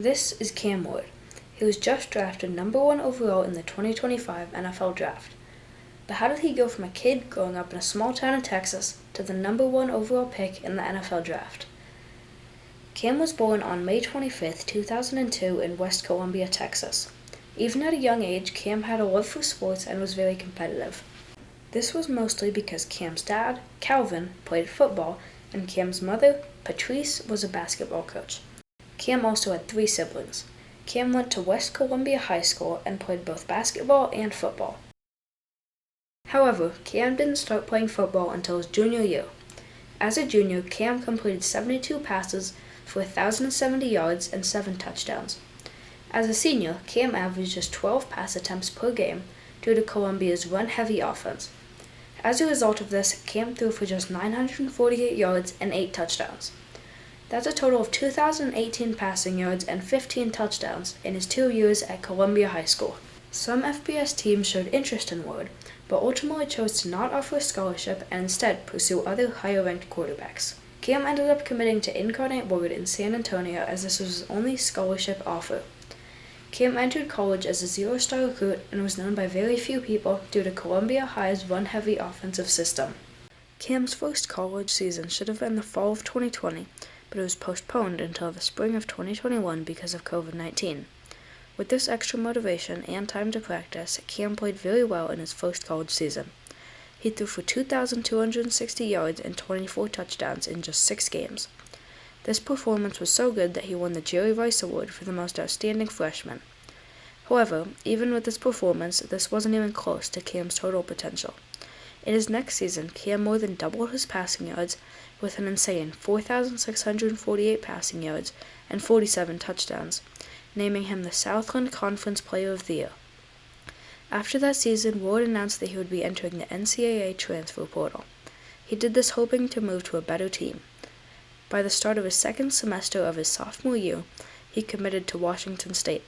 This is Cam Ward. He was just drafted number 1 overall in the 2025 NFL Draft. But how did he go from a kid growing up in a small town in Texas to the number 1 overall pick in the NFL Draft? Cam was born on May 25, 2002 in West Columbia, Texas. Even at a young age, Cam had a love for sports and was very competitive. This was mostly because Cam's dad, Calvin, played football, and Cam's mother, Patrice, was a basketball coach. Cam also had 3 siblings. Cam went to West Columbia High School and played both basketball and football. However, Cam didn't start playing football until his junior year. As a junior, Cam completed 72 passes for 1,070 yards and 7 touchdowns. As a senior, Cam averaged just 12 pass attempts per game due to Columbia's run-heavy offense. As a result of this, Cam threw for just 948 yards and 8 touchdowns. That's a total of 2,018 passing yards and 15 touchdowns in his 2 years at Columbia High School. Some FBS teams showed interest in Ward, but ultimately chose to not offer a scholarship and instead pursue other higher-ranked quarterbacks. Cam ended up committing to Incarnate Word in San Antonio as this was his only scholarship offer. Cam entered college as a zero-star recruit and was known by very few people due to Columbia High's run-heavy offensive system. Cam's first college season should have been the fall of 2020, but it was postponed until the spring of 2021 because of COVID-19. With this extra motivation and time to practice, Cam played very well in his first college season. He threw for 2,260 yards and 24 touchdowns in just 6 games. This performance was so good that he won the Jerry Rice Award for the most outstanding freshman. However, even with this performance, this wasn't even close to Cam's total potential. In his next season, Cam more than doubled his passing yards with an insane 4,648 passing yards and 47 touchdowns, naming him the Southland Conference Player of the Year. After that season, Ward announced that he would be entering the NCAA transfer portal. He did this hoping to move to a better team. By the start of his second semester of his sophomore year, he committed to Washington State.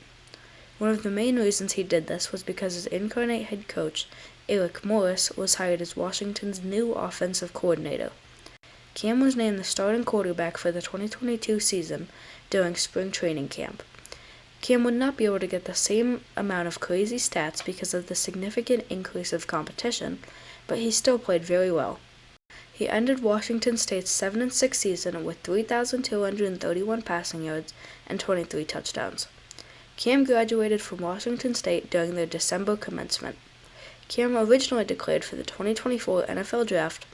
One of the main reasons he did this was because his Incarnate head coach, Eric Morris, was hired as Washington's new offensive coordinator. Cam was named the starting quarterback for the 2022 season during spring training camp. Cam would not be able to get the same amount of crazy stats because of the significant increase of competition, but he still played very well. He ended Washington State's 7-6 season with 3,231 passing yards and 23 touchdowns. Cam graduated from Washington State during their December commencement. Cam originally declared for the 2024 NFL Draft,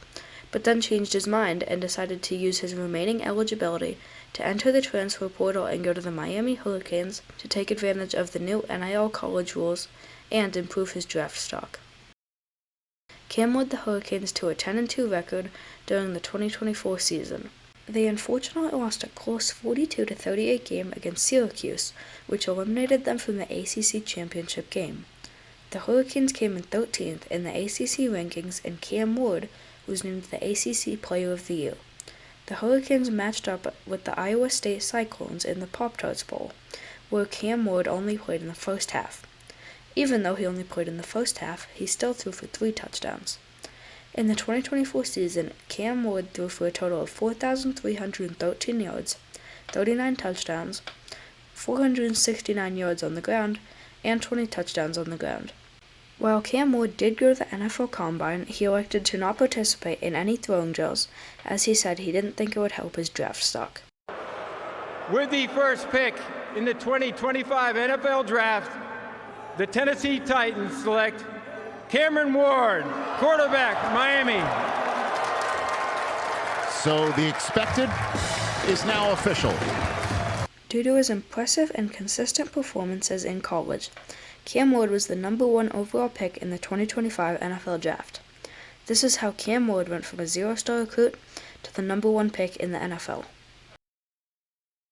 but then changed his mind and decided to use his remaining eligibility to enter the transfer portal and go to the Miami Hurricanes to take advantage of the new NIL college rules and improve his draft stock. Cam led the Hurricanes to a 10-2 record during the 2024 season. They unfortunately lost a close 42-38 game against Syracuse, which eliminated them from the ACC championship game. The Hurricanes came in 13th in the ACC rankings, and Cam Ward was named the ACC Player of the Year. The Hurricanes matched up with the Iowa State Cyclones in the Pop-Tarts Bowl, where Cam Ward only played in the first half. Even though he only played in the first half, he still threw for 3 touchdowns. In the 2024 season, Cam Ward threw for a total of 4,313 yards, 39 touchdowns, 469 yards on the ground, and 20 touchdowns on the ground. While Cam Ward did go to the NFL Combine, he elected to not participate in any throwing drills, as he said he didn't think it would help his draft stock. With the first pick in the 2025 NFL Draft, the Tennessee Titans select Cameron Ward, quarterback, Miami. So the expected is now official. Due to his impressive and consistent performances in college, Cam Ward was the number 1 overall pick in the 2025 NFL Draft. This is how Cam Ward went from a zero-star recruit to the number 1 pick in the NFL.